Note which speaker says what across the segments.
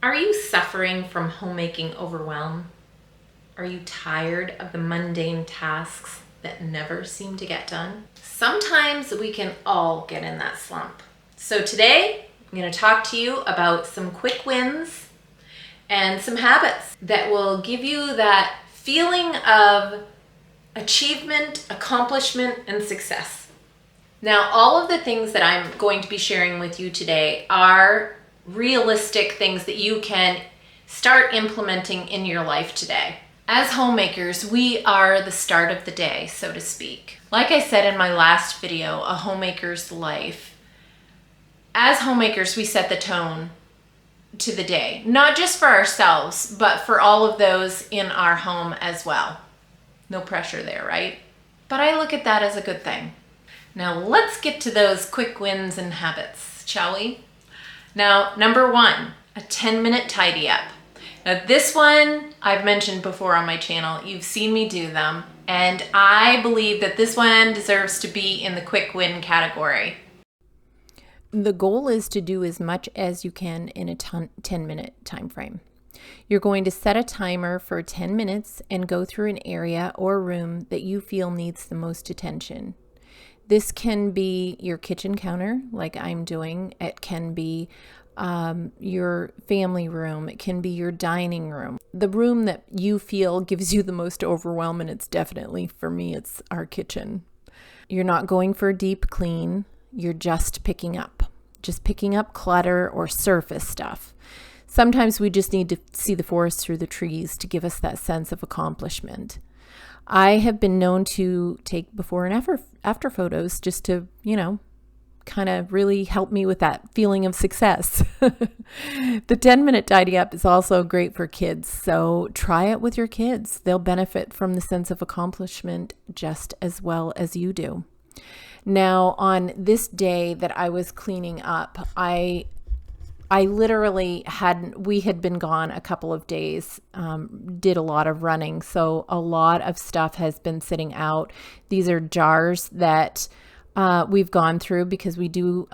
Speaker 1: Are you suffering from homemaking overwhelm? Are you tired of the mundane tasks that never seem to get done? Sometimes we can all get in that slump. So today, I'm going to talk to you about some quick wins and some habits that will give you that feeling of achievement, accomplishment, and success. Now, all of the things that I'm going to be sharing with you today are realistic things that you can start implementing in your life today. As homemakers, we are the start of the day, so to speak. Like I said in my last video, A Homemaker's Life, as homemakers, we set the tone to the day, not just for ourselves, but for all of those in our home as well. No pressure there, right? But I look at that as a good thing. Now let's get to those quick wins and habits, shall we? Now, number one, a 10-minute tidy up. Now this one I've mentioned before on my channel. You've seen me do them, and I believe that this one deserves to be in the quick win category.
Speaker 2: The goal is to do as much as you can in a 10-minute time frame. You're going to set a timer for 10 minutes and go through an area or room that you feel needs the most attention. This can be your kitchen counter, like I'm doing. It can be your family room. It can be your dining room. The room that you feel gives you the most overwhelm, and it's definitely, for me, it's our kitchen. You're not going for a deep clean. You're just picking up clutter or surface stuff. Sometimes we just need to see the forest through the trees to give us that sense of accomplishment. I have been known to take before and after photos just to, kind of really help me with that feeling of success. The 10-minute tidy up is also great for kids, so try it with your kids. They'll benefit from the sense of accomplishment just as well as you do. Now, on this day that I was cleaning up, I literally we had been gone a couple of days, did a lot of running. So a lot of stuff has been sitting out. These are jars that we've gone through because we do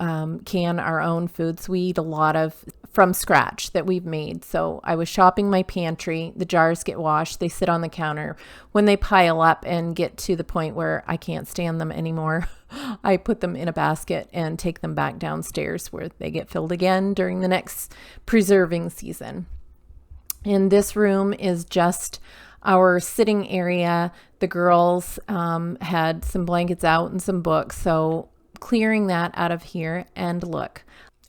Speaker 2: can our own foods. We eat a lot of from scratch that we've made. So I was shopping my pantry. The jars get washed. They sit on the counter. When they pile up and get to the point where I can't stand them anymore, I put them in a basket and take them back downstairs where they get filled again during the next preserving season. And this room is just our sitting area. The girls had some blankets out and some books, so clearing that out of here. And look,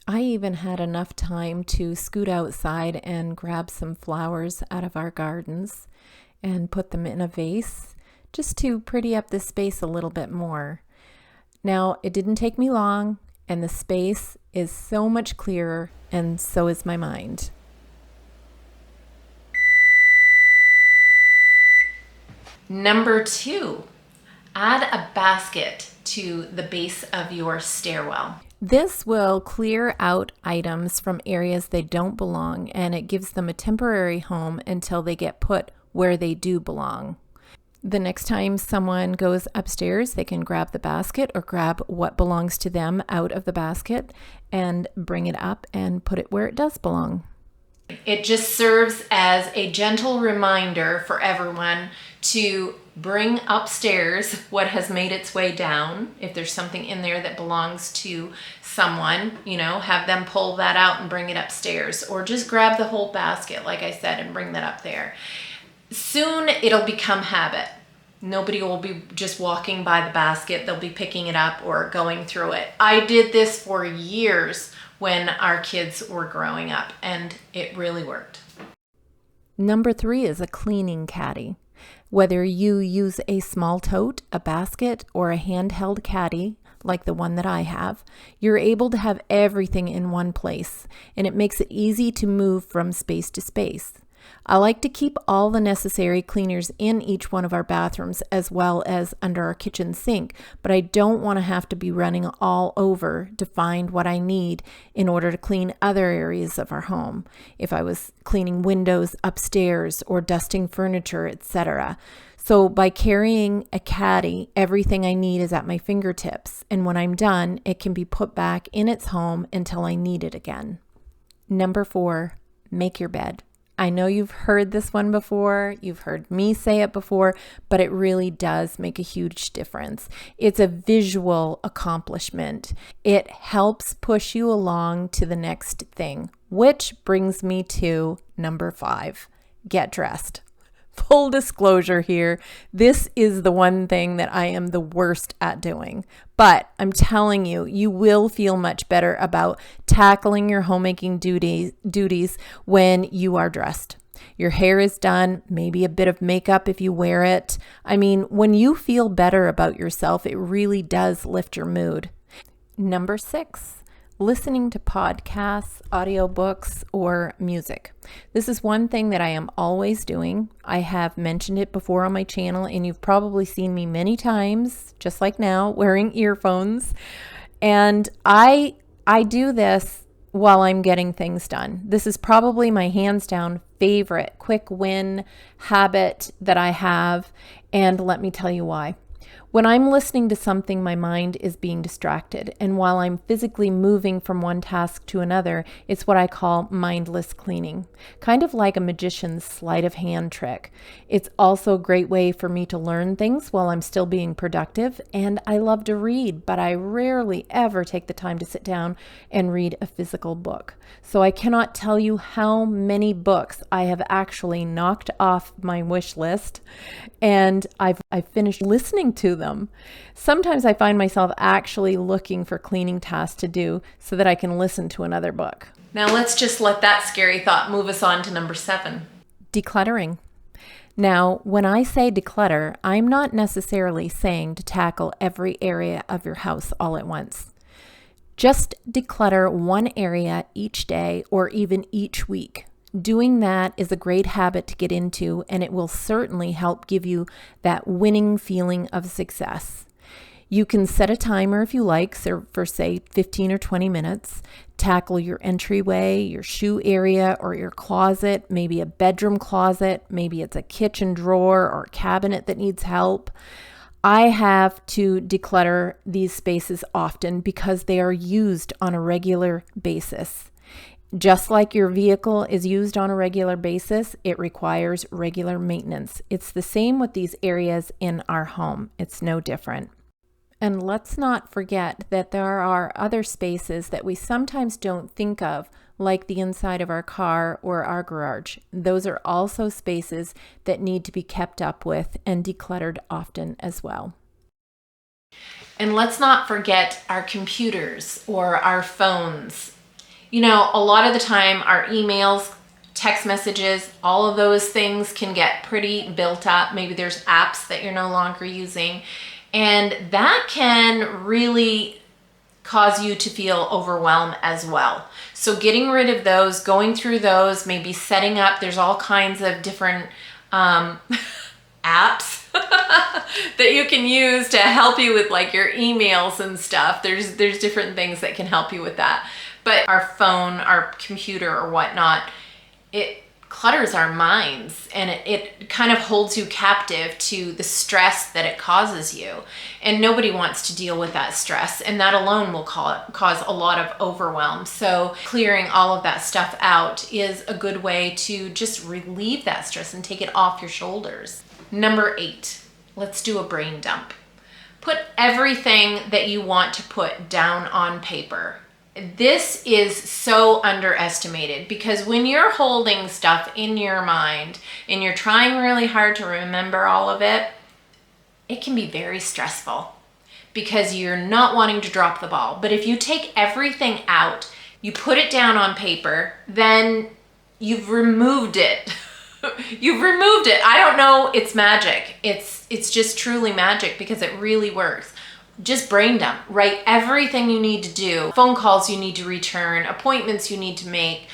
Speaker 2: I even had enough time to scoot outside and grab some flowers out of our gardens and put them in a vase just to pretty up the space a little bit more. Now, it didn't take me long, and the space is so much clearer, and so is my mind.
Speaker 1: Number two, add a basket to the base of your stairwell.
Speaker 2: This will clear out items from areas they don't belong, and it gives them a temporary home until they get put where they do belong. The next time someone goes upstairs, they can grab the basket or grab what belongs to them out of the basket and bring it up and put it where it does belong.
Speaker 1: It just serves as a gentle reminder for everyone to bring upstairs what has made its way down. If there's something in there that belongs to someone, have them pull that out and bring it upstairs, or just grab the whole basket, like I said, and bring that up there. Soon it'll become habit. Nobody will be just walking by the basket. They'll be picking it up or going through it. I did this for years when our kids were growing up, and it really worked.
Speaker 2: Number 3 is a cleaning caddy. Whether you use a small tote, a basket, or a handheld caddy, like the one that I have, you're able to have everything in one place, and it makes it easy to move from space to space. I like to keep all the necessary cleaners in each one of our bathrooms as well as under our kitchen sink, but I don't want to have to be running all over to find what I need in order to clean other areas of our home. If I was cleaning windows upstairs or dusting furniture, etc. So by carrying a caddy, everything I need is at my fingertips, and when I'm done, it can be put back in its home until I need it again. Number 4, make your bed. I know you've heard this one before, you've heard me say it before, but it really does make a huge difference. It's a visual accomplishment. It helps push you along to the next thing, which brings me to number 5, get dressed. Full disclosure here, this is the one thing that I am the worst at doing. But I'm telling you, you will feel much better about tackling your homemaking duties when you are dressed. Your hair is done, maybe a bit of makeup if you wear it. I mean, when you feel better about yourself, it really does lift your mood. Number 6. Listening to podcasts, audiobooks, or music. This is one thing that I am always doing. I have mentioned it before on my channel, and you've probably seen me many times, just like now, wearing earphones. And I do this while I'm getting things done. This is probably my hands down favorite quick win habit that I have, and let me tell you why. When I'm listening to something, my mind is being distracted. And while I'm physically moving from one task to another, it's what I call mindless cleaning, kind of like a magician's sleight of hand trick. It's also a great way for me to learn things while I'm still being productive. And I love to read, but I rarely ever take the time to sit down and read a physical book. So I cannot tell you how many books I have actually knocked off my wish list, and I've finished listening to them. Sometimes I find myself actually looking for cleaning tasks to do so that I can listen to another book.
Speaker 1: Now let's just let that scary thought move us on to number 7.
Speaker 2: Decluttering. Now, when I say declutter, I'm not necessarily saying to tackle every area of your house all at once. Just declutter one area each day or even each week. Doing that is a great habit to get into, and it will certainly help give you that winning feeling of success. You can set a timer if you like, so for say 15 or 20 minutes. Tackle your entryway, your shoe area, or your closet, maybe a bedroom closet, maybe it's a kitchen drawer or cabinet that needs help. I have to declutter these spaces often because they are used on a regular basis. Just like your vehicle is used on a regular basis, it requires regular maintenance. It's the same with these areas in our home. It's no different. And let's not forget that there are other spaces that we sometimes don't think of, like the inside of our car or our garage. Those are also spaces that need to be kept up with and decluttered often as well.
Speaker 1: And let's not forget our computers or our phones. You know, a lot of the time our emails, text messages, all of those things can get pretty built up. Maybe there's apps that you're no longer using, and that can really cause you to that overwhelmed as well. So getting rid of those, going through those, maybe setting up, there's all kinds of different apps that you can use to help you with like your emails and stuff. There's different things that can help you with that. But our phone, our computer or whatnot, it clutters our minds, and it kind of holds you captive to the stress that it causes you. And nobody wants to deal with that stress, and that alone will cause a lot of overwhelm. So clearing all of that stuff out is a good way to just relieve that stress and take it off your shoulders. Number 8, let's do a brain dump. Put everything that you want to put down on paper. This is so underestimated, because when you're holding stuff in your mind and you're trying really hard to remember all of it, it can be very stressful because you're not wanting to drop the ball. But if you take everything out, you put it down on paper, then you've removed it. You've removed it. I don't know, it's magic. It's just truly magic because it really works. Just brain dump. Write everything you need to do, phone calls you need to return, appointments you need to make,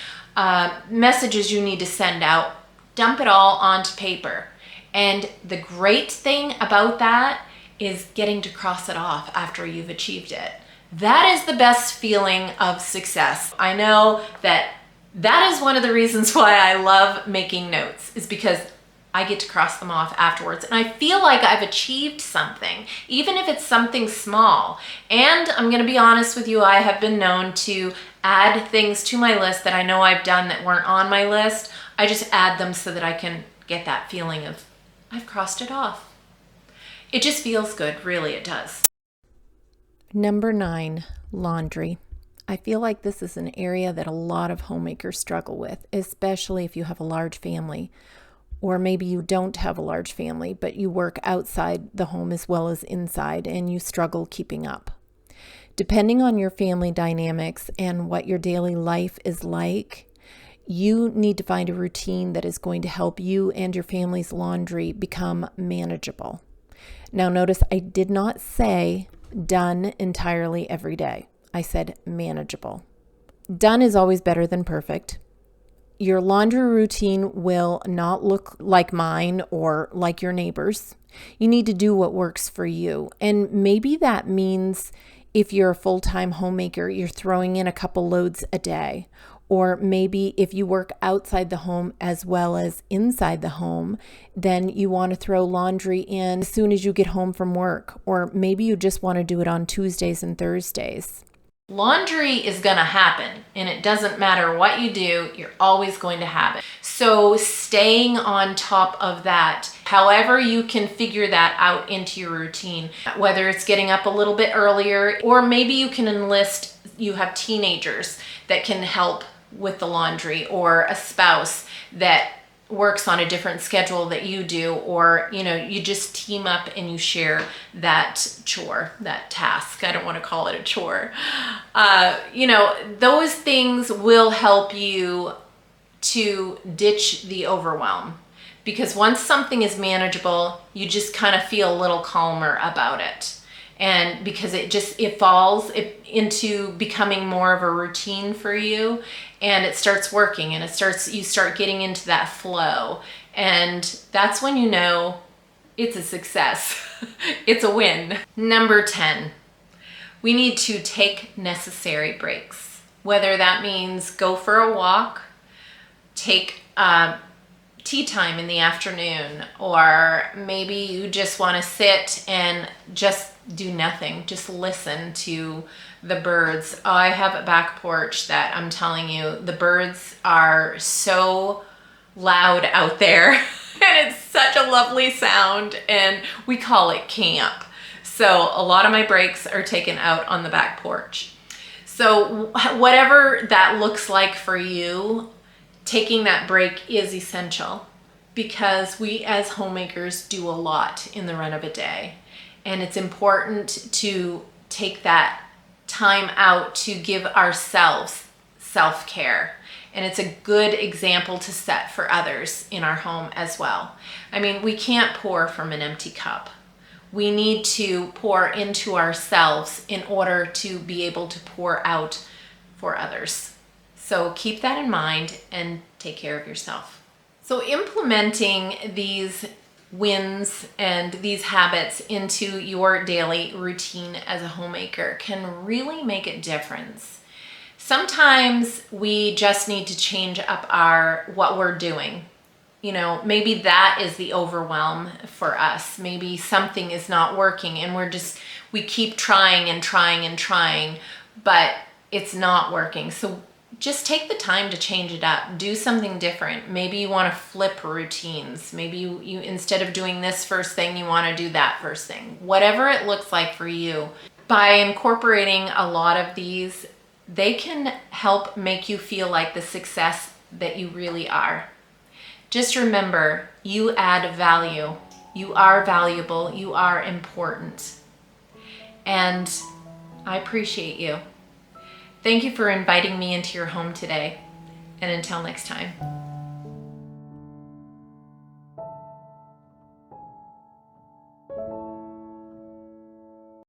Speaker 1: messages you need to send out. Dump it all onto paper. And the great thing about that is getting to cross it off after you've achieved it. That is the best feeling of success. I know that is one of the reasons why I love making notes, is because I get to cross them off afterwards. And I feel like I've achieved something, even if it's something small. And I'm gonna be honest with you, I have been known to add things to my list that I know I've done that weren't on my list. I just add them so that I can get that feeling of I've crossed it off. It just feels good, really, it does.
Speaker 2: Number 9, laundry. I feel like this is an area that a lot of homemakers struggle with, especially if you have a large family, or maybe you don't have a large family, but you work outside the home as well as inside and you struggle keeping up. Depending on your family dynamics and what your daily life is like, you need to find a routine that is going to help you and your family's laundry become manageable. Now, notice I did not say done entirely every day. I said manageable. Done is always better than perfect. Your laundry routine will not look like mine or like your neighbor's. You need to do what works for you. And maybe that means if you're a full-time homemaker, you're throwing in a couple loads a day. Or maybe if you work outside the home as well as inside the home, then you want to throw laundry in as soon as you get home from work. Or maybe you just want to do it on Tuesdays and Thursdays.
Speaker 1: Laundry is going to happen, and it doesn't matter what you do, you're always going to have it. So staying on top of that, however you can figure that out into your routine, whether it's getting up a little bit earlier, or maybe you can enlist, you have teenagers that can help with the laundry, or a spouse that works on a different schedule that you do, or you just team up and you share that chore, that task. I don't want to call it a chore. Those things will help you to ditch the overwhelm, because once something is manageable, you just kind of feel a little calmer about it. And because it falls into becoming more of a routine for you, and it starts working, and you start getting into that flow, and that's when you know it's a success. It's a win. Number 10, we need to take necessary breaks. Whether that means go for a walk, take tea time in the afternoon, or maybe you just want to sit and just do nothing, just listen to the birds. I have a back porch that I'm telling you, the birds are so loud out there and it's such a lovely sound, and we call it camp. So a lot of my breaks are taken out on the back porch. So whatever that looks like for you, taking that break is essential, because we as homemakers do a lot in the run of a day. And it's important to take that time out to give ourselves self-care. And it's a good example to set for others in our home as well. I mean, we can't pour from an empty cup. We need to pour into ourselves in order to be able to pour out for others. So keep that in mind and take care of yourself. So implementing these wins and these habits into your daily routine as a homemaker can really make a difference. Sometimes we just need to change up what we're doing. Maybe that is the overwhelm for us. Maybe something is not working and we keep trying and trying and trying, but it's not working. So just take the time to change it up. Do something different. Maybe you want to flip routines. Maybe you instead of doing this first thing, you want to do that first thing. Whatever it looks like for you. By incorporating a lot of these, they can help make you feel like the success that you really are. Just remember, you add value. You are valuable. You are important. And I appreciate you. Thank you for inviting me into your home today, and until next time.